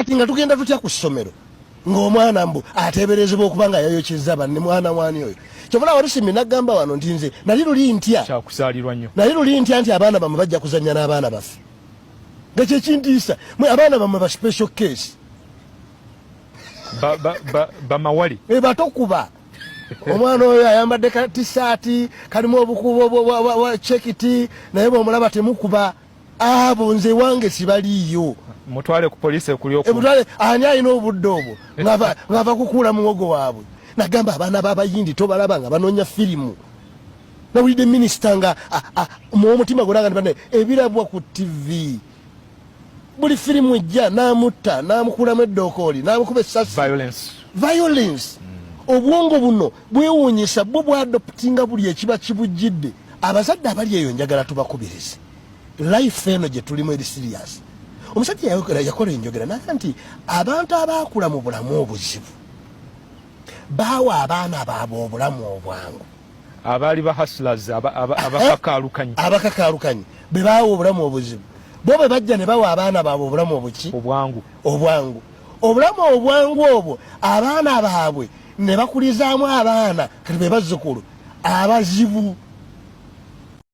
kati nga tugenda tutya ku ssomero ng'omwana mbu ateeberezebwa okuba nga yayokyezza banne mwana mwani oyo kyobula Walusimbi n'agamba wano nti nze nali luli ntya kyakusaalirwa nnyo nali luli ntya nti abaana bamwe bajja kuzannya n'abaana baffe nga kyekintiisa mwe abaana bamwe ba special case bamawali batokuba omwana oyo ayambadde katisaati kalimu obukubo bwa chekiti naye bw'omulaba temukuba abo nze wange sibaliiyo mutwale ku poliisi ekulyoku mutwale ani alina obudde obwo ng'ava kukuula muwogo waabwe nagamba abaana b'abayindi tobalaba nga banoonya firimu nawulidde minisita nga muwomutima gwolaga nti ebirabwa ku TV buli firimu ejja n'amutta n'amukulamu eddokooli n'amukuba essasi violence obwongo buno bwewuunyisa bwo bwadoptinga buli ekiba kibujjidde abazadde abali eyo njagala tubakubirize life eno gye tulimu eri serious omusajja yakola enjogera naga nti abantu abaakula mu bulamu obuzibu baawa abaana baabwe obulamu obwangu abaali ba hustlers abakakaalukanye be baawa obulamu obuzibu bo be bajja ne bawa abaana baabwe obulamu obuki obwangu obulamu obwangu obwo abaana baabwe ne bakulizaamu abaana kati be bazzukulu abazibu